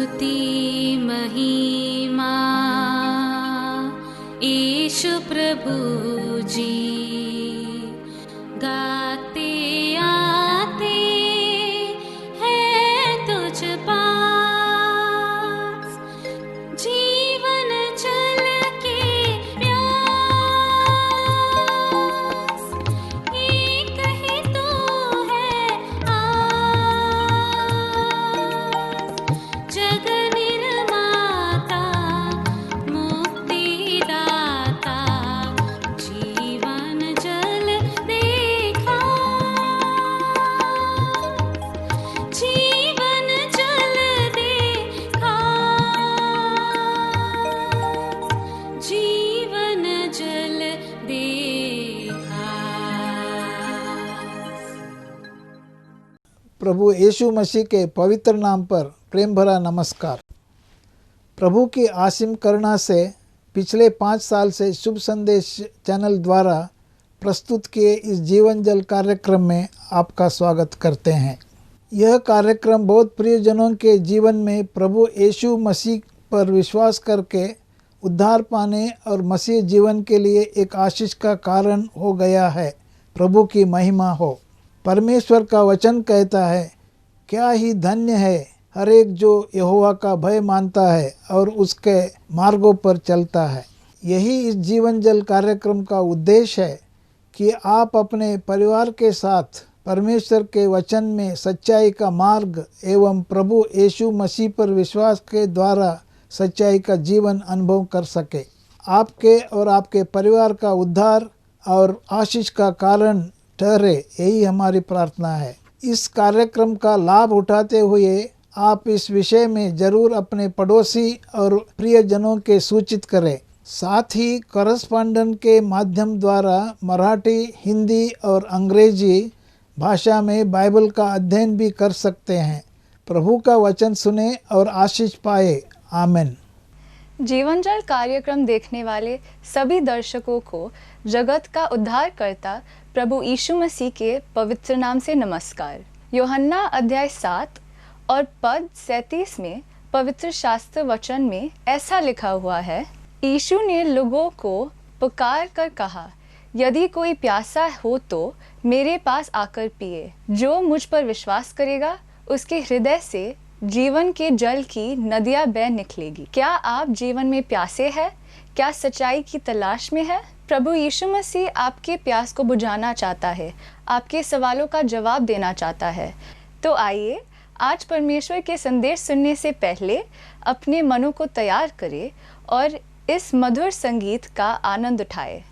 स्तुति महिमा ईशु प्रभु जी गाते आते हैं तुझ पास जीवन जल के प्यास एक ही तो है आस जग निर्माता मुक्तिदाता जीवन जल देखा जीवन जल देखा जीवन जल देखा। प्रभु यीशु मसीह के पवित्र नाम पर प्रेम भरा नमस्कार। प्रभु की असीम करुणा से पिछले 5 साल से शुभ संदेश चैनल द्वारा प्रस्तुत किए इस जीवन जल कार्यक्रम में आपका स्वागत करते हैं। यह कार्यक्रम बहुत प्रियजनों के जीवन में प्रभु यीशु मसीह पर विश्वास करके उद्धार पाने और मसीह जीवन के लिए एक आशीष का कारण हो गया है। प्रभु की महिमा हो। परमेश्वर का वचन कहता है, क्या ही धन्य है हर एक जो यहोवा का भय मानता है और उसके मार्गों पर चलता है। यही इस जीवन जल कार्यक्रम का उद्देश्य है कि आप अपने परिवार के साथ परमेश्वर के वचन में सच्चाई का मार्ग एवं प्रभु यीशु मसीह पर विश्वास के द्वारा सच्चाई का जीवन अनुभव कर सके। आपके और आपके परिवार का उद्धार और आशीष का कारण ठहरे, यही हमारी प्रार्थना है। इस कार्यक्रम का लाभ उठाते हुए आप इस विषय में जरूर अपने पड़ोसी और प्रियजनों के सूचित करें। साथ ही कॉरेस्पॉन्डेंट के माध्यम द्वारा मराठी, हिंदी और अंग्रेजी भाषा में बाइबल का अध्ययन भी कर सकते हैं। प्रभु का वचन सुने और आशीष पाए। आमीन। जीवन जल कार्यक्रम देखने वाले सभी दर्शकों को जगत का उद्धारकर्ता प्रभु यीशु मसीह के पवित्र नाम से नमस्कार। यूहन्ना अध्याय 7 और पद 37 में पवित्र शास्त्र वचन में ऐसा लिखा हुआ है, यीशु ने लोगों को पुकार कर कहा, यदि कोई प्यासा हो तो मेरे पास आकर पिए। जो मुझ पर विश्वास करेगा उसके हृदय से जीवन के जल की नदियां बह निकलेगी। क्या आप जीवन में प्यासे हैं? क्या सच्चाई की तलाश में है? प्रभु यीशु मसीह आपके प्यास को बुझाना चाहता है, आपके सवालों का जवाब देना चाहता है। तो आइए आज परमेश्वर के संदेश सुनने से पहले अपने मनों को तैयार करें और इस मधुर संगीत का आनंद उठाएं।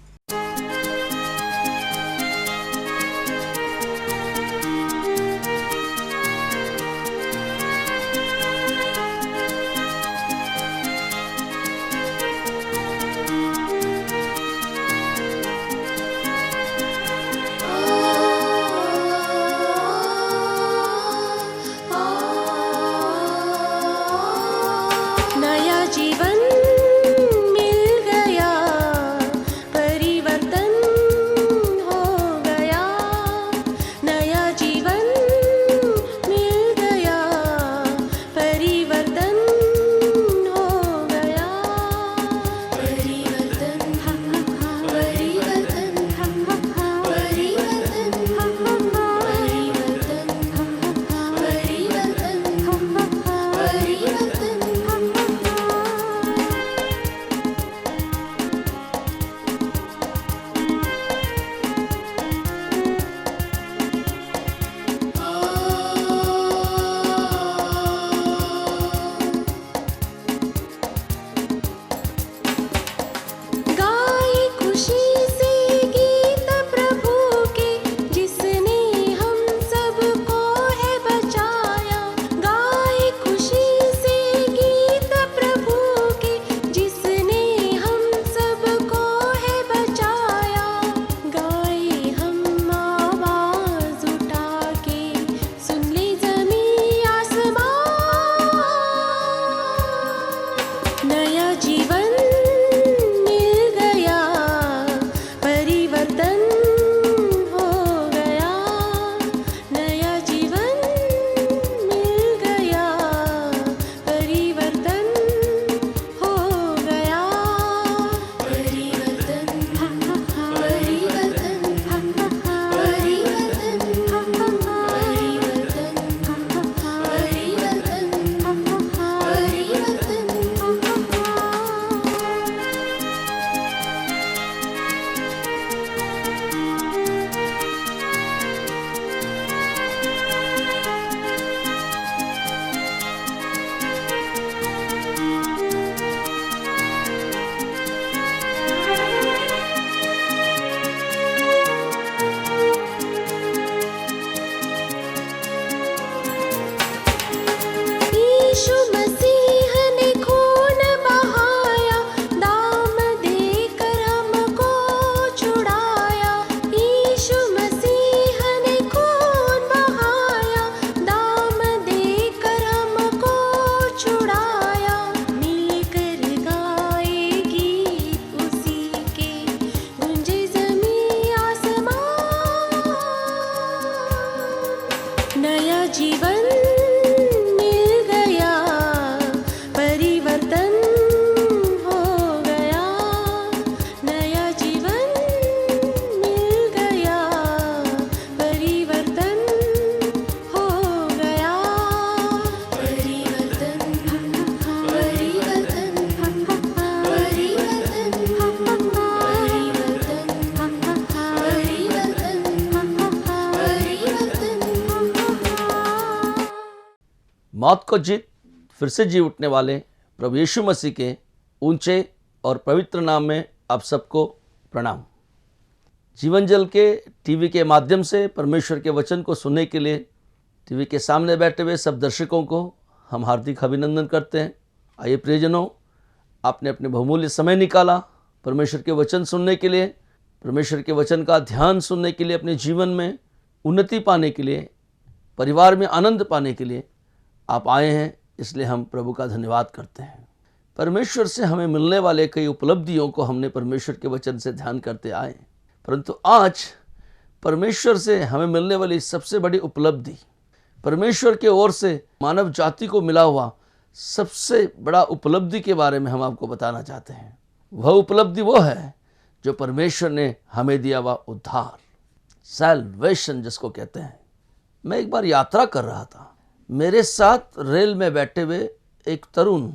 नया जीवन मिल गया, पर छुड़ाया, मिलकर गाए गीत उसी के, गूंजे ज़मीं आसमान। नया जीवन मिल गया, परिवर्तन हो गया। नया जीवन मिल गया, परिवर्तन हो गया। परिवर्तन, परिवर्तन, परिवर्तन। मौत को जीत फिर से जी उठने वाले प्रभु यीशु मसीह के ऊंचे और पवित्र नाम में आप सबको प्रणाम। जीवन जल के टीवी के माध्यम से परमेश्वर के वचन को सुनने के लिए टीवी के सामने बैठे हुए सब दर्शकों को हम हार्दिक अभिनंदन करते हैं। आइए प्रियजनों, आपने अपने बहुमूल्य समय निकाला परमेश्वर के वचन सुनने के लिए, परमेश्वर के वचन का ध्यान सुनने के लिए, अपने जीवन में उन्नति पाने के लिए, परिवार में आनंद पाने के लिए आप आए हैं। इसलिए हम प्रभु का धन्यवाद करते हैं। परमेश्वर से हमें मिलने वाले कई उपलब्धियों को हमने परमेश्वर के वचन से ध्यान करते आए, परंतु आज परमेश्वर से हमें मिलने वाली सबसे बड़ी उपलब्धि, परमेश्वर के ओर से मानव जाति को मिला हुआ सबसे बड़ा उपलब्धि के बारे में हम आपको बताना चाहते हैं। वह उपलब्धि वो है जो परमेश्वर ने हमें दिया हुआ उद्धार, सैल्वेशन जिसको कहते हैं। मैं एक बार यात्रा कर रहा था, मेरे साथ रेल में बैठे हुए एक तरुण,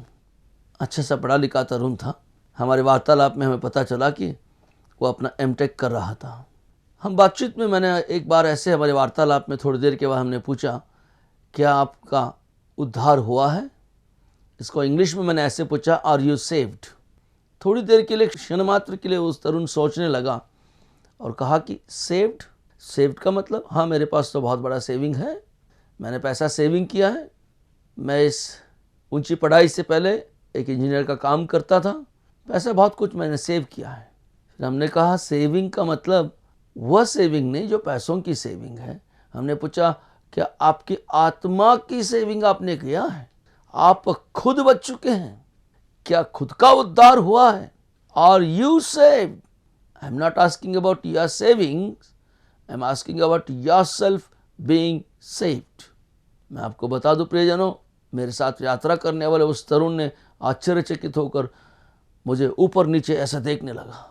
अच्छा सा पढ़ा लिखा तरुण था। हमारे वार्तालाप में हमें पता चला कि वो अपना एमटेक कर रहा था। हम बातचीत में मैंने एक बार ऐसे हमारे वार्तालाप में थोड़ी देर के बाद हमने पूछा, क्या आपका उद्धार हुआ है? इसको इंग्लिश में मैंने ऐसे पूछा, आर यू सेव्ड? थोड़ी देर के लिए, क्षण मात्र के लिए उस तरुण सोचने लगा और कहा कि सेव्ड? सेव्ड का मतलब, हाँ मेरे पास तो बहुत बड़ा सेविंग है, मैंने पैसा सेविंग किया है। मैं इस ऊंची पढ़ाई से पहले एक इंजीनियर का काम करता था, पैसा बहुत कुछ मैंने सेव किया है। फिर हमने कहा सेविंग का मतलब वह सेविंग नहीं जो पैसों की सेविंग है। हमने पूछा, क्या आपकी आत्मा की सेविंग आपने किया है? आप खुद बच चुके हैं? क्या खुद का उद्धार हुआ है? Are you saved? I am not asking about your savings, I am asking about yourself being saved. मैं आपको बता दूं प्रियजनों, मेरे साथ यात्रा करने वाले उस तरुण ने आश्चर्यचकित होकर मुझे ऊपर नीचे ऐसा देखने लगा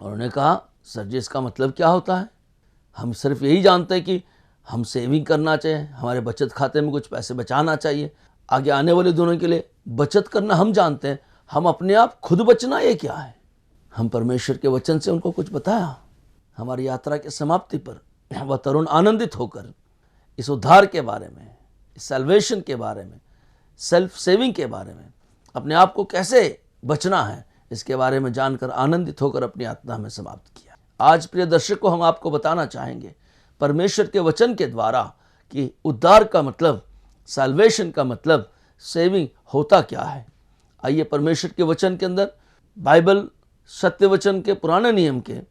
और उन्होंने कहा, सर जी इसका मतलब क्या होता है? हम सिर्फ यही जानते हैं कि हम सेविंग करना चाहिए, हमारे बचत खाते में कुछ पैसे बचाना चाहिए, आगे आने वाले दिनों के लिए बचत करना हम जानते हैं। हम अपने आप खुद बचना ये क्या है? हम परमेश्वर के वचन से उनको कुछ बताया। हमारी यात्रा की समाप्ति पर वह तरुण आनंदित होकर इस उद्धार के बारे में, इस सैल्वेशन के बारे में, सेल्फ सेविंग के बारे में, अपने आप को कैसे बचना है इसके बारे में जानकर आनंदित होकर अपनी यात्रा में समाप्त किया। आज प्रिय दर्शकों, हम आपको बताना चाहेंगे परमेश्वर के वचन के द्वारा कि उद्धार का मतलब, सैल्वेशन का मतलब, सेविंग होता क्या है। आइए परमेश्वर के वचन के अंदर, बाइबल सत्य वचन के पुराने नियम के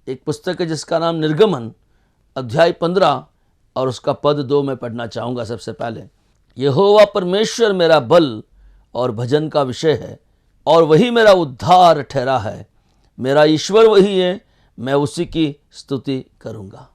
एक पुस्तक है जिसका नाम निर्गमन, अध्याय 15 और उसका पद 2 में पढ़ना चाहूँगा। सबसे पहले, यहोवा परमेश्वर मेरा बल और भजन का विषय है और वही मेरा उद्धार ठहरा है। मेरा ईश्वर वही है, मैं उसी की स्तुति करूँगा।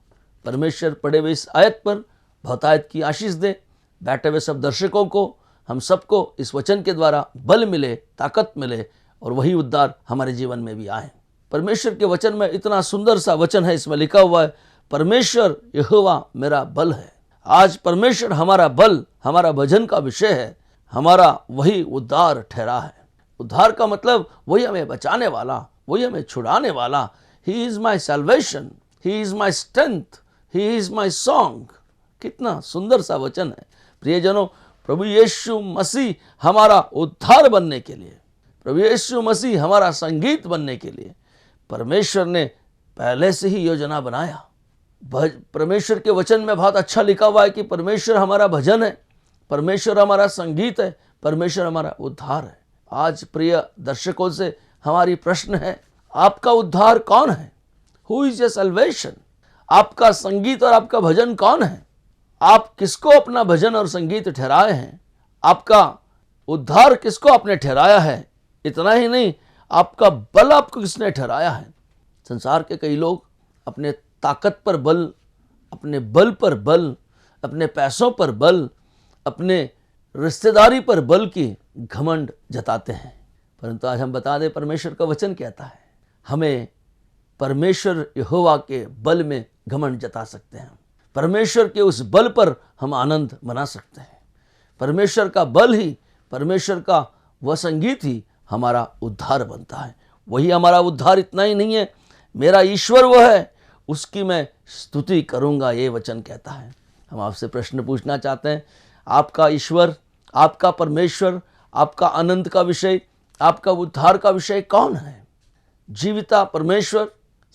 परमेश्वर पढ़े हुए इस आयत पर बहुतायत की आशीष दे। बैठे हुए सब दर्शकों को, हम सबको इस वचन के द्वारा बल मिले, ताकत मिले और वही उद्धार हमारे जीवन में भी आए। परमेश्वर के वचन में इतना सुंदर सा वचन है, इसमें लिखा हुआ है, परमेश्वर यहोवा मेरा बल है। आज परमेश्वर हमारा बल, हमारा भजन का विषय है, हमारा वही उद्धार ठहरा है। उद्धार का मतलब वही हमें बचाने वाला, वही हमें छुड़ाने वाला। He is my salvation, he is my strength, he is my song. कितना सुंदर सा वचन है प्रियजनों। प्रभु यीशु मसीह हमारा उद्धार बनने के लिए, प्रभु यीशु मसीह हमारा संगीत बनने के लिए परमेश्वर ने पहले से ही योजना बनाया। परमेश्वर के वचन में बहुत अच्छा लिखा हुआ है कि परमेश्वर हमारा भजन है, परमेश्वर हमारा संगीत है, परमेश्वर हमारा उद्धार है। आज प्रिय दर्शकों से हमारी प्रश्न है, आपका उद्धार कौन है? Who is your salvation? आपका संगीत और आपका भजन कौन है? आप किसको अपना भजन और संगीत ठहराए हैं? आपका उद्धार किसको आपने ठहराया है, इतना ही नहीं आपका बल आपको किसने ठहराया है। संसार के कई लोग अपने ताकत पर बल, अपने बल पर बल, अपने पैसों पर बल, अपने रिश्तेदारी पर बल की घमंड जताते हैं, परंतु आज हम बता दें परमेश्वर का वचन कहता है हमें परमेश्वर यहोवा के बल में घमंड जता सकते हैं। परमेश्वर के उस बल पर हम आनंद मना सकते हैं। परमेश्वर का बल ही, परमेश्वर का वह संगीत ही हमारा उद्धार बनता है। वही हमारा उद्धार। इतना ही नहीं है, मेरा ईश्वर वो है, उसकी मैं स्तुति करूंगा, ये वचन कहता है। हम आपसे प्रश्न पूछना चाहते हैं, आपका ईश्वर, आपका परमेश्वर, आपका आनंद का विषय, आपका उद्धार का विषय कौन है? जीविता परमेश्वर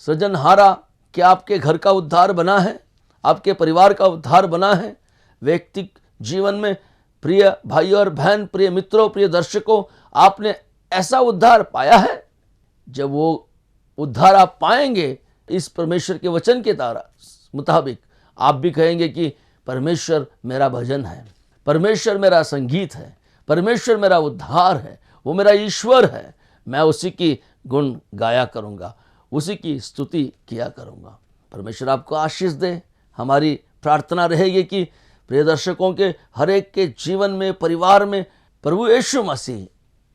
सृजनहारा क्या आपके घर का उद्धार बना है? आपके परिवार का उद्धार बना है? व्यक्तिगत जीवन में प्रिय भाई और बहन, प्रिय मित्रों, प्रिय दर्शकों, आपने ऐसा उद्धार पाया है? जब वो उद्धार आप पाएंगे इस परमेश्वर के वचन के मुताबिक, आप भी कहेंगे कि परमेश्वर मेरा भजन है, परमेश्वर मेरा संगीत है, परमेश्वर मेरा उद्धार है, वो मेरा ईश्वर है, मैं उसी की गुण गाया करूंगा, उसी की स्तुति किया करूंगा। परमेश्वर आपको आशीष दे। हमारी प्रार्थना रहेगी कि प्रिय दर्शकों के हर एक के जीवन में, परिवार में प्रभु यीशु मसीह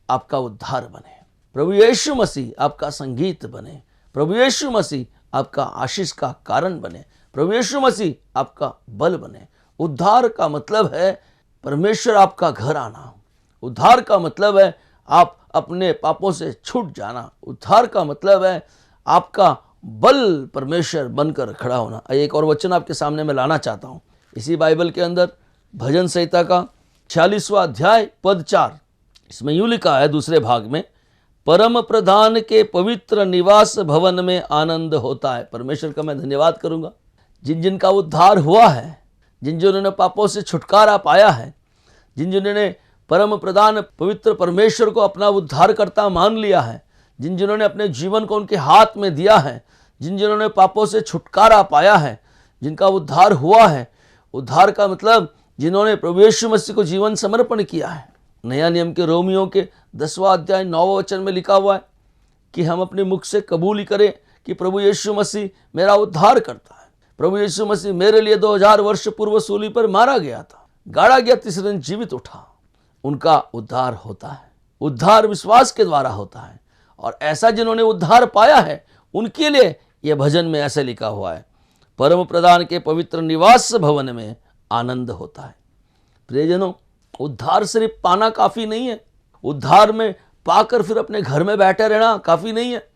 आपका उद्धार बने, प्रभु यीशु मसीह आपका संगीत बने, प्रभु यीशु मसीह आपका आशीष का कारण बने, प्रभु यीशु मसीह आपका बल बने। उद्धार का मतलब है परमेश्वर आपका घर आना। उद्धार का मतलब है आप अपने पापों से छूट जाना। उद्धार का मतलब है आपका बल परमेश्वर बनकर खड़ा होना। एक और वचन आपके सामने मैं लाना चाहता हूँ, इसी बाइबल के अंदर भजन संहिता का 46वां अध्याय पद 4, इसमें यूं लिखा है दूसरे भाग में, परम प्रधान के पवित्र निवास भवन में आनंद होता है। परमेश्वर का मैं धन्यवाद करूंगा, जिन जिनका उद्धार हुआ है, जिन जिन्होंने पापों से छुटकारा पाया है, जिन जिन्होंने परम प्रधान पवित्र परमेश्वर को अपना उद्धारकर्ता मान लिया है, जिन जिन्होंने अपने जीवन को उनके हाथ में दिया है, जिन जिन्होंने पापों से छुटकारा पाया है, जिनका उद्धार हुआ है। उद्धार का मतलब जिन्होंने प्रभु यीशु मसीह को जीवन समर्पण किया है। नया नियम के रोमियों के 10वां अध्याय 9वां वचन में लिखा हुआ है कि हम अपने मुख से कबूल ही करें कि प्रभु यीशु मसीह मेरा उद्धार करता है। प्रभु यीशु मसीह मेरे लिए 2000 वर्ष पूर्व सूली पर मारा गया था, गाड़ा गया, तीसरे दिन जीवित उठा। उनका उद्धार होता है। उद्धार विश्वास के द्वारा होता है, और ऐसा जिन्होंने उद्धार पाया है उनके लिए यह भजन में ऐसे लिखा हुआ है, परम प्रधान के पवित्र निवास भवन में आनंद होता है। प्रियजनों, उद्धार सिर्फ पाना काफी नहीं है, उद्धार में पाकर फिर अपने घर में बैठे रहना काफी नहीं है।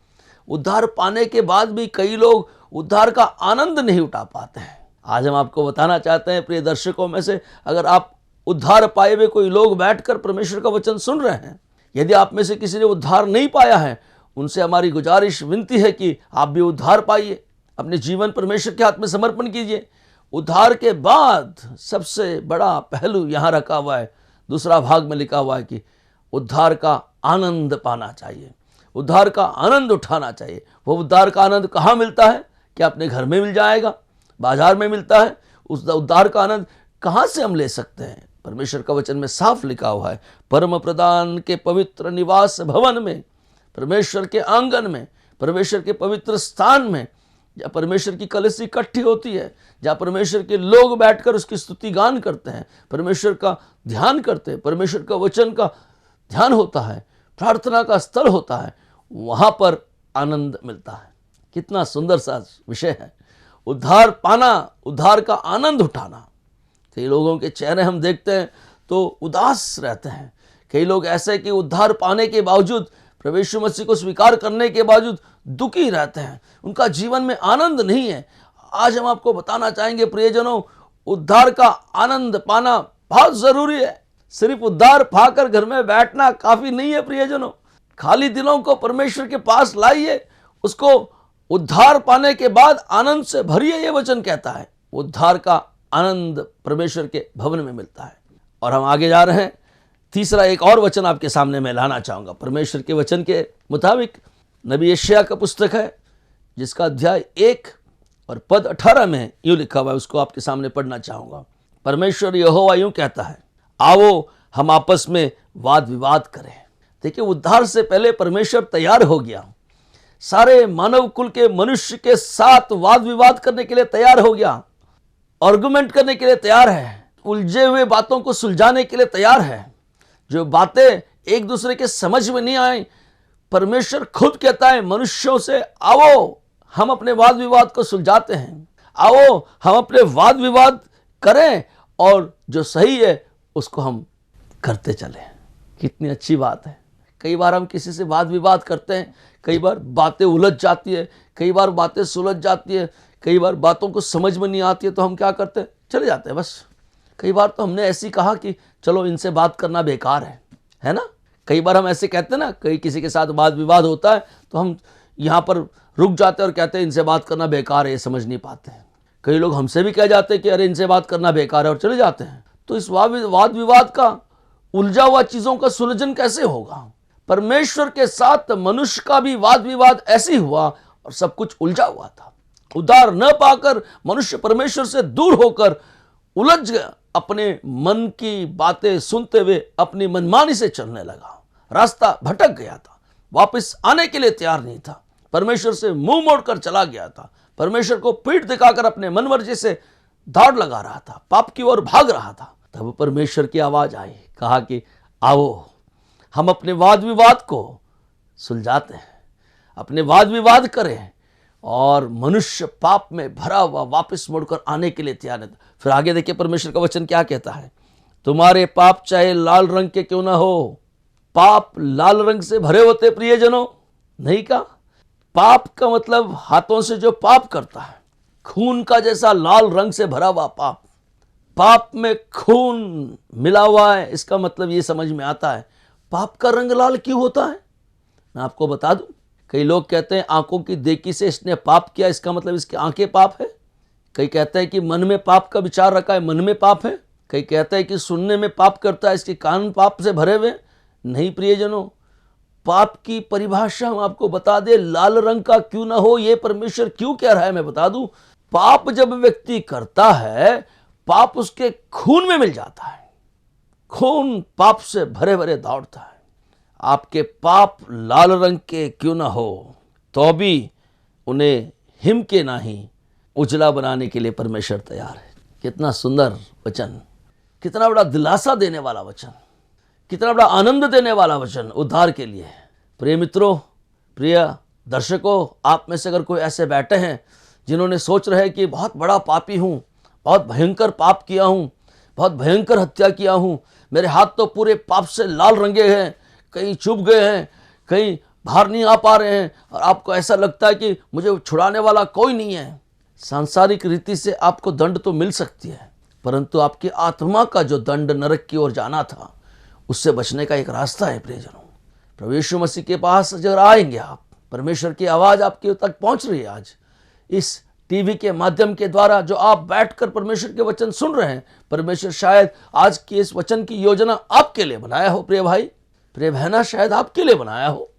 उद्धार पाने के बाद भी कई लोग उद्धार का आनंद नहीं उठा पाते हैं। आज हम आपको बताना चाहते हैं, प्रिय दर्शकों में से अगर आप उद्धार पाए हुए कोई लोग बैठकर परमेश्वर का वचन सुन रहे हैं, यदि आप में से किसी ने उद्धार नहीं पाया है, उनसे हमारी गुजारिश विनती है कि आप भी उद्धार पाइए, अपने जीवन परमेश्वर के हाथ में समर्पण कीजिए। उद्धार के बाद सबसे बड़ा पहलू यहाँ रखा हुआ है, दूसरा भाग में लिखा हुआ है कि उद्धार का आनंद पाना चाहिए, उद्धार का आनंद उठाना चाहिए। वो उद्धार का आनंद कहाँ मिलता है? क्या अपने घर में मिल जाएगा? बाजार में मिलता है? उस उद्धार का आनंद कहाँ से हम ले सकते हैं? परमेश्वर का वचन में साफ लिखा हुआ है, परम प्रधान के पवित्र निवास भवन में, परमेश्वर के आंगन में, परमेश्वर के पवित्र स्थान में, जहाँ परमेश्वर की कलीसिया इकट्ठी होती है, जहाँ परमेश्वर के लोग बैठकर उसकी स्तुति गान करते हैं, परमेश्वर का ध्यान करते हैं, परमेश्वर का वचन का ध्यान होता है, प्रार्थना का स्थल होता है, वहाँ पर आनंद मिलता है। कितना सुंदर सा विषय है, उद्धार पाना, उद्धार का आनंद उठाना। कई लोगों के चेहरे हम देखते हैं तो उदास रहते हैं। कई लोग ऐसे कि उद्धार पाने के बावजूद, प्रभु यीशु मसीह को स्वीकार करने के बावजूद दुखी रहते हैं, उनका जीवन में आनंद नहीं है। आज हम आपको बताना चाहेंगे प्रियजनों, उद्धार का आनंद पाना बहुत जरूरी है। सिर्फ उद्धार पाकर घर में बैठना काफी नहीं है प्रियजनों। खाली दिलों को परमेश्वर के पास लाइए, उसको उद्धार पाने के बाद आनंद से भरिए, ये वचन कहता है। उद्धार का आनंद परमेश्वर के भवन में मिलता है। और हम आगे जा रहे हैं, तीसरा एक और वचन आपके सामने मैं लाना चाहूंगा। परमेश्वर के वचन के मुताबिक नबी यशायाह का पुस्तक है, जिसका अध्याय 1 और पद 18 में यूं लिखा हुआ है, उसको आपके सामने पढ़ना चाहूंगा। परमेश्वर यहोवा यूं कहता है, आओ हम आपस में वाद विवाद करें। देखिए, उद्धार से पहले परमेश्वर तैयार हो गया, सारे मानव कुल के मनुष्य के साथ वाद विवाद करने के लिए तैयार हो गया, आर्गुमेंट करने के लिए तैयार है, उलझे हुए बातों को सुलझाने के लिए तैयार है। जो बातें एक दूसरे के समझ में नहीं आए, परमेश्वर खुद कहता है मनुष्यों से, आओ हम अपने वाद विवाद को सुलझाते हैं, आओ हम अपने वाद विवाद करें और जो सही है उसको हम करते चले। कितनी अच्छी बात है। कई बार हम किसी से वाद विवाद करते हैं, कई बार बातें उलझ जाती है, कई बार बातें सुलझ जाती है, कई बार बातों को समझ में नहीं आती है, तो हम क्या करते हैं, चले जाते हैं बस। कई बार तो हमने ऐसी कहा कि चलो इनसे बात करना बेकार है ना। कई बार हम ऐसे कहते हैं ना, कहीं किसी के साथ वाद विवाद होता है तो हम यहाँ पर रुक जाते हैं और कहते हैं इनसे बात करना बेकार है, ये समझ नहीं पाते हैं। कई लोग हमसे भी कह जाते हैं कि अरे इनसे बात करना बेकार है और चले जाते हैं। तो इस वाद विवाद का, उलझा हुआ चीजों का सुलझन कैसे होगा? परमेश्वर के साथ मनुष्य का भी वाद विवाद ऐसे ही हुआ और सब कुछ उलझा हुआ था। उद्धार न पाकर मनुष्य परमेश्वर से दूर होकर उलझ गया, अपने मन की बातें सुनते हुए अपनी मनमानी से चलने लगा, रास्ता भटक गया था, वापस आने के लिए तैयार नहीं था, परमेश्वर से मुंह मोड़कर चला गया था, परमेश्वर को पीठ दिखाकर अपने मनमर्जी से दौड़ लगा रहा था, पाप की ओर भाग रहा था। तब परमेश्वर की आवाज आई, कहा कि आओ हम अपने वाद विवाद को सुलझाते हैं, अपने वाद विवाद करें और मनुष्य पाप में भरा हुआ वापस मुड़कर आने के लिए तैयार है। फिर आगे देखिए परमेश्वर का वचन क्या कहता है, तुम्हारे पाप चाहे लाल रंग के क्यों ना हो। पाप लाल रंग से भरे होते प्रियजनों? नहीं का। पाप का मतलब हाथों से जो पाप करता है, खून का जैसा लाल रंग से भरा हुआ पाप। पाप में खून मिला हुआ है, इसका मतलब ये समझ में आता है पाप का रंग लाल क्यों होता है। मैं आपको बता दूं, कई लोग कहते हैं आंखों की देखी से इसने पाप किया, इसका मतलब इसकी आंखें पाप है। कई कहते हैं कि मन में पाप का विचार रखा है, मन में पाप है। कई कहते हैं कि सुनने में पाप करता है, इसके कान पाप से भरे हुए। नहीं प्रियजनों, पाप की परिभाषा हम आपको बता दे, लाल रंग का क्यों ना हो, ये परमेश्वर क्यों कह रहा है मैं बता दूं। पाप जब व्यक्ति करता है, पाप उसके खून में मिल जाता है, खून पाप से भरे भरे दौड़ता है। आपके पाप लाल रंग के क्यों ना हो, तो भी उन्हें हिम के नहीं उजला बनाने के लिए परमेश्वर तैयार है। कितना सुंदर वचन, कितना बड़ा दिलासा देने वाला वचन, कितना बड़ा आनंद देने वाला वचन उद्धार के लिए। प्रिय मित्रों, प्रिय दर्शकों, आप में से अगर कोई ऐसे बैठे हैं जिन्होंने सोच रहे हैं कि बहुत बड़ा पापी हूँ, बहुत भयंकर पाप किया हूँ, बहुत भयंकर हत्या किया हूँ, मेरे हाथ तो पूरे पाप से लाल रंगे हैं, कहीं चुभ गए हैं, कहीं बाहर नहीं आ पा रहे हैं, और आपको ऐसा लगता है कि मुझे छुड़ाने वाला कोई नहीं है। सांसारिक रीति से आपको दंड तो मिल सकती है, परंतु आपकी आत्मा का जो दंड नरक की ओर जाना था, उससे बचने का एक रास्ता है। प्रियजनों, प्रभु यीशु मसीह के पास अगर आएंगे आप, परमेश्वर की आवाज़ आपके तक पहुंच रही है। आज इस टीवी के माध्यम के द्वारा जो आप बैठकर परमेश्वर के वचन सुन रहे हैं, परमेश्वर शायद आज की इस वचन की योजना आपके लिए बनाया हो। प्रिय भाई, प्रिय बहना, शायद आपके लिए बनाया हो।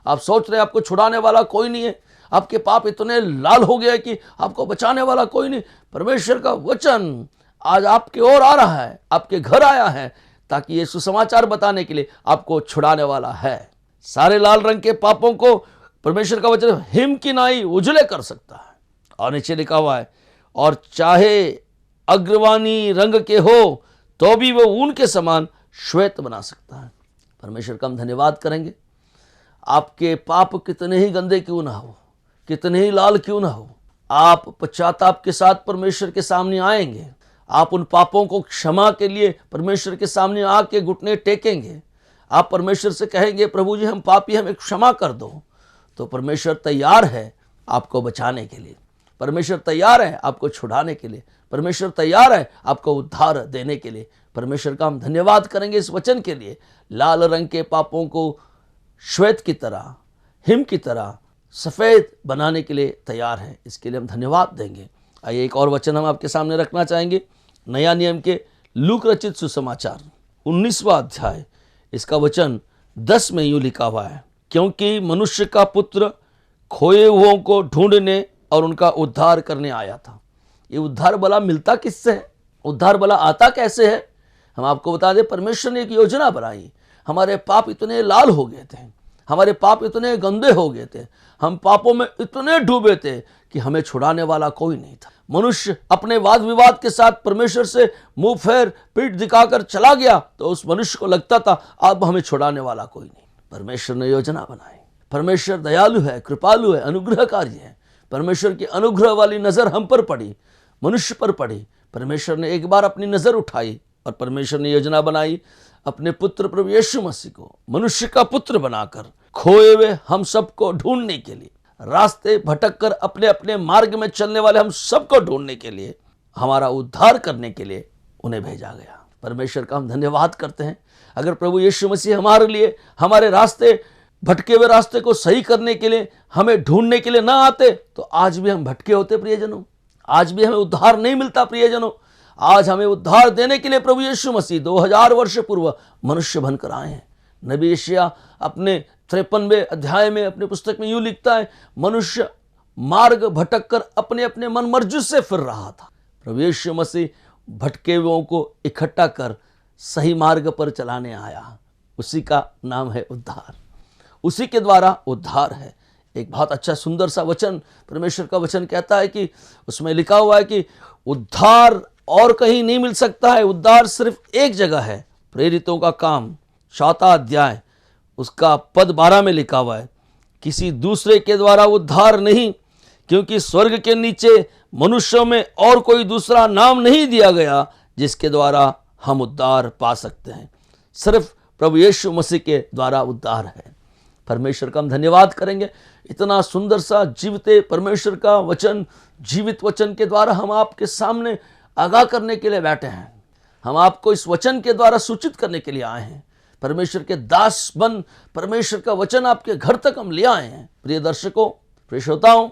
आप सोच रहे हैं आपको छुड़ाने वाला कोई नहीं है, आपके पाप इतने लाल हो गए कि आपको बचाने वाला कोई नहीं। परमेश्वर का वचन आज आपकी ओर आ रहा है, आपके घर आया है, ताकि ये सुसमाचार बताने के लिए आपको छुड़ाने वाला है। सारे लाल रंग के पापों को परमेश्वर का वचन हिम की नाई उजले कर सकता है। और नीचे लिखा हुआ है, और चाहे अग्रवानी रंग के हो तो भी वो ऊन के समान श्वेत बना सकता है। परमेश्वर का हम धन्यवाद करेंगे। आपके पाप कितने ही गंदे क्यों ना हो, कितने ही लाल क्यों ना हो, आप पश्चाताप के साथ परमेश्वर के सामने आएंगे, आप उन पापों को क्षमा के लिए परमेश्वर के सामने आके घुटने टेकेंगे, आप परमेश्वर से कहेंगे प्रभु जी हम पापी, हमें क्षमा कर दो, तो परमेश्वर तैयार है आपको बचाने के लिए, परमेश्वर तैयार है आपको छुड़ाने के लिए, परमेश्वर तैयार है आपको उद्धार देने के लिए। परमेश्वर का हम धन्यवाद करेंगे इस वचन के लिए। लाल रंग के पापों को श्वेत की तरह, हिम की तरह सफ़ेद बनाने के लिए तैयार है, इसके लिए हम धन्यवाद देंगे। आइए एक और वचन हम आपके सामने रखना चाहेंगे, नया नियम के लूक रचित सुसमाचार 19वां अध्याय, इसका वचन 10 में यूँ लिखा हुआ है, क्योंकि मनुष्य का पुत्र खोए हुओं को ढूंढने और उनका उद्धार करने आया था। ये उद्धार भला मिलता किससे है? उद्धार भला आता कैसे है? हम आपको बता दें, परमेश्वर ने एक योजना बनाई। हमारे पाप इतने लाल हो गए थे, हमारे पाप इतने गंदे हो गए थे, हम पापों में इतने डूबे थे कि हमें छुड़ाने वाला कोई नहीं था। मनुष्य अपने वाद विवाद के साथ परमेश्वर से मुंह फेर पीठ दिखाकर चला गया तो उस मनुष्य को लगता था अब हमें छुड़ाने वाला कोई नहीं। परमेश्वर ने योजना बनाई। परमेश्वर दयालु है, कृपालु है, अनुग्रहकारी है। परमेश्वर की अनुग्रह वाली नजर हम पर पड़ी, मनुष्य पर पड़ी। परमेश्वर ने एक बार अपनी नजर उठाई और परमेश्वर ने योजना बनाई अपने पुत्र प्रभु यीशु मसीह को मनुष्य का पुत्र बनाकर खोए हुए हम सबको ढूंढने के लिए, रास्ते भटक कर अपने अपने मार्ग में चलने वाले हम सबको ढूंढने के लिए, हमारा उद्धार करने के लिए उन्हें भेजा गया। परमेश्वर का हम धन्यवाद करते हैं। अगर प्रभु यीशु मसीह हमारे लिए, हमारे रास्ते, भटके हुए रास्ते को सही करने के लिए, हमें ढूंढने के लिए ना आते तो आज भी हम भटके होते प्रियजनों, आज भी हमें उद्धार नहीं मिलता प्रियजनों। आज हमें उद्धार देने के लिए प्रभु यीशु मसीह 2000 वर्ष पूर्व मनुष्य बनकर आए हैं। नबी यशायाह अपने 53वें अध्याय में अपनी पुस्तक में यूं लिखता है, मनुष्य मार्ग भटक कर अपने अपने मन मर्जी से फिर रहा था। प्रभु यीशु मसीह भटके हुओं को इकट्ठा कर सही मार्ग पर चलाने आया। उसी का नाम है उद्धार, उसी के द्वारा उद्धार है। एक बहुत अच्छा सुंदर सा वचन, परमेश्वर का वचन कहता है कि उसमें लिखा हुआ है कि उद्धार और कहीं नहीं मिल सकता है, उद्धार सिर्फ एक जगह है। प्रेरितों का काम 4वां अध्याय उसका पद 12 में लिखा हुआ है, किसी दूसरे के द्वारा उद्धार नहीं, क्योंकि स्वर्ग के नीचे मनुष्यों में और कोई दूसरा नाम नहीं दिया गया जिसके द्वारा हम उद्धार पा सकते हैं। सिर्फ प्रभु यीशु मसीह के द्वारा उद्धार है। परमेश्वर का हम धन्यवाद करेंगे। इतना सुंदर सा जीवते परमेश्वर का वचन, जीवित वचन के द्वारा हम आपके सामने आगाह करने के लिए बैठे हैं। हम आपको इस वचन के द्वारा सूचित करने के लिए आए हैं। परमेश्वर के दास बन परमेश्वर का वचन आपके घर तक हम ले आए हैं। प्रिय दर्शकों, प्रिय श्रोताओं,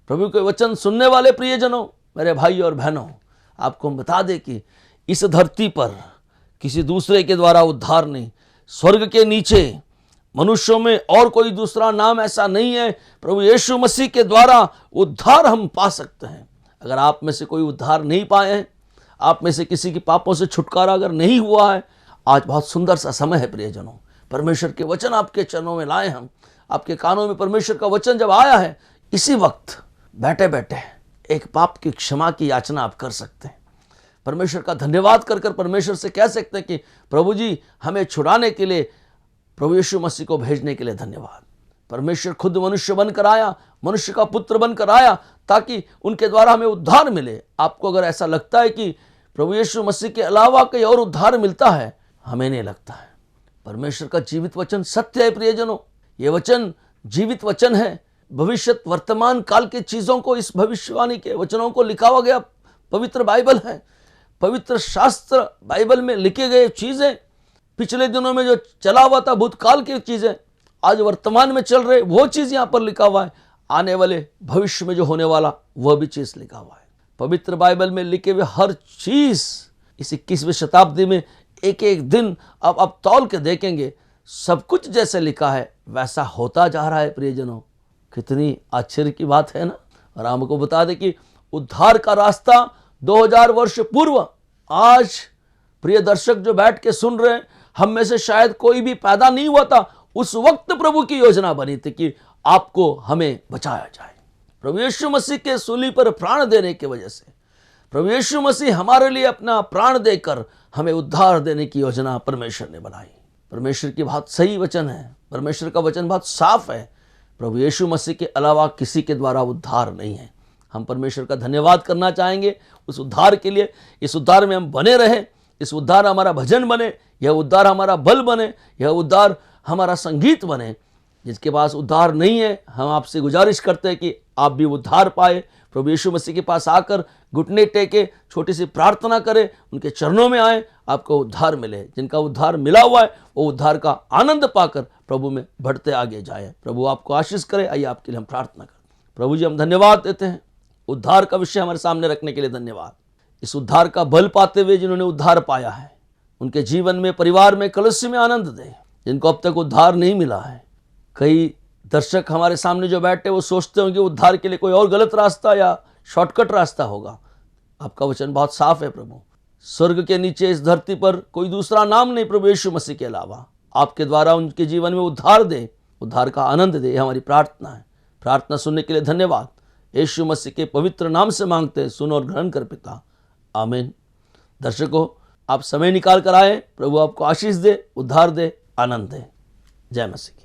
प्रभु के वचन सुनने वाले प्रियजनों, मेरे भाई और बहनों, आपको हम बता दें कि इस धरती पर किसी दूसरे के द्वारा उद्धार नहीं। स्वर्ग के नीचे मनुष्यों में और कोई दूसरा नाम ऐसा नहीं है। प्रभु यीशु मसीह के द्वारा उद्धार हम पा सकते हैं। अगर आप में से कोई उद्धार नहीं पाए हैं, आप में से किसी के पापों से छुटकारा अगर नहीं हुआ है, आज बहुत सुंदर सा समय है प्रियजनों। परमेश्वर के वचन आपके चरणों में लाए हम, आपके कानों में परमेश्वर का वचन जब आया है, इसी वक्त बैठे बैठे एक पाप की क्षमा की याचना आप कर सकते हैं। परमेश्वर का धन्यवाद कर कर परमेश्वर से कह सकते हैं कि प्रभु जी, हमें छुड़ाने के लिए प्रभु यीशु मसीह को भेजने के लिए धन्यवाद। परमेश्वर खुद मनुष्य बनकर आया, मनुष्य का पुत्र बनकर आया ताकि उनके द्वारा हमें उद्धार मिले। आपको अगर ऐसा लगता है कि प्रभु यीशु मसीह के अलावा कहीं और उद्धार मिलता है, हमें नहीं लगता है। परमेश्वर का जीवित वचन सत्य है प्रियजनों। ये वचन जीवित वचन है। भविष्य वर्तमान काल की चीजों को, इस भविष्यवाणी के वचनों को लिखा हुआ गया पवित्र बाइबल है। पवित्र शास्त्र बाइबल में लिखे गए चीजें, पिछले दिनों में जो चला हुआ था भूतकाल की चीजें, आज वर्तमान में चल रहे वो चीज यहाँ पर लिखा हुआ है। आने वाले भविष्य में जो होने वाला वह भी चीज लिखा हुआ है। पवित्र बाइबल में लिखे हुए हर चीज इस 21वीं शताब्दी में एक एक दिन आप तौल के देखेंगे, सब कुछ जैसे लिखा है वैसा होता जा रहा है प्रियजनों। कितनी आश्चर्य की बात है ना। और हमको बता दें कि उद्धार का रास्ता 2000 वर्ष पूर्व, आज प्रिय दर्शक जो बैठ के सुन रहे हैं, हम में से शायद कोई भी पैदा नहीं हुआ था, उस वक्त प्रभु की योजना बनी थी कि आपको, हमें बचाया जाए। प्रभु यीशु मसीह के सूली पर प्राण देने की वजह से प्रभु यीशु मसीह हमारे लिए अपना प्राण देकर हमें उद्धार देने की योजना परमेश्वर ने बनाई। परमेश्वर की बहुत सही वचन है, परमेश्वर का वचन बहुत साफ है। प्रभु यीशु मसीह के अलावा किसी के द्वारा उद्धार नहीं है। हम परमेश्वर का धन्यवाद करना चाहेंगे उस उद्धार के लिए। इस उद्धार में हम बने रहें, इस उद्धार हमारा भजन बने, यह उद्धार हमारा बल बने, यह उद्धार हमारा संगीत बने। जिसके पास उद्धार नहीं है, हम आपसे गुजारिश करते हैं कि आप भी उद्धार पाए। प्रभु यीशु मसीह के पास आकर घुटने टेके छोटी सी प्रार्थना करें, उनके चरणों में आए, आपको उद्धार मिले। जिनका उद्धार मिला हुआ है वो उद्धार का आनंद पाकर प्रभु में बढ़ते आगे जाए। प्रभु आपको आशीष करे। आइए आपके लिए हम प्रार्थना करें। प्रभु जी, हम धन्यवाद देते हैं उद्धार का विषय हमारे सामने रखने के लिए। धन्यवाद इस उद्धार का बल पाते हुए जिन्होंने उद्धार पाया है, उनके जीवन में, परिवार में, कलश में आनंद दे। जिनको अब तक उद्धार नहीं मिला है, कई दर्शक हमारे सामने जो बैठे वो सोचते होंगे उद्धार के लिए कोई और गलत रास्ता या शॉर्टकट रास्ता होगा। आपका वचन बहुत साफ है प्रभु, स्वर्ग के नीचे इस धरती पर कोई दूसरा नाम नहीं प्रभु यीशु मसीह के अलावा। आपके द्वारा उनके जीवन में उद्धार दे, उद्धार का आनंद दे, हमारी प्रार्थना है। प्रार्थना सुनने के लिए धन्यवाद। यीशु मसीह के पवित्र नाम से मांगते हैं, सुनो और ग्रहण कर पिता, आमीन। दर्शकों, आप समय निकाल कर आए, प्रभु आपको आशीष दे, उद्धार दे, आनंद दे। जय मसीह की।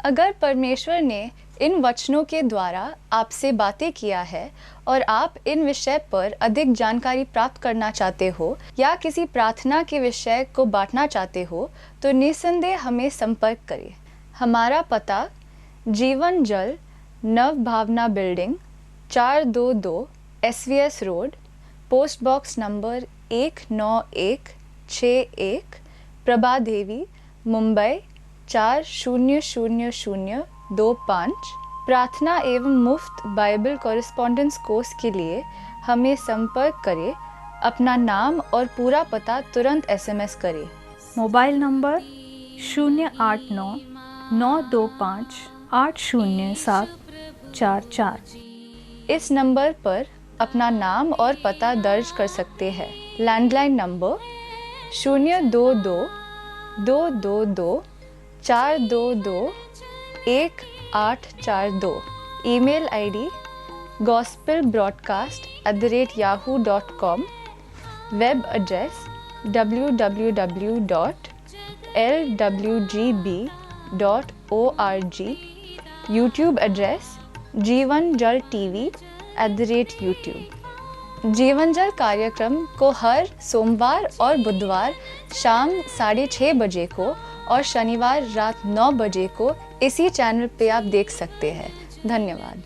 अगर परमेश्वर ने इन वचनों के द्वारा आपसे बातें किया है और आप इन विषय पर अधिक जानकारी प्राप्त करना चाहते हो या किसी प्रार्थना के विषय को बांटना चाहते हो तो निसंदेह हमें संपर्क करें। हमारा पता जीवन जल नव भावना बिल्डिंग 422 SVS रोड, post box number 19161, Prabha Devi, Mumbai 400025। प्रार्थना एवं मुफ्त बाइबल कॉरेस्पॉन्डेंस कोर्स के लिए हमें संपर्क करें। अपना नाम और पूरा पता तुरंत SMS करें। Mobile number 089-925-80744। इस नंबर पर अपना नाम और पता दर्ज कर सकते हैं। Landline number 022-222-422-1842। Email ID gospelbroadcast@yahoo.com। Web address www.lwgb.org। YouTube address जीवन जल TV@YouTube। जीवन जल कार्यक्रम को हर सोमवार और बुधवार शाम 6:30 बजे को और शनिवार रात 9 बजे को इसी चैनल पे आप देख सकते हैं। धन्यवाद।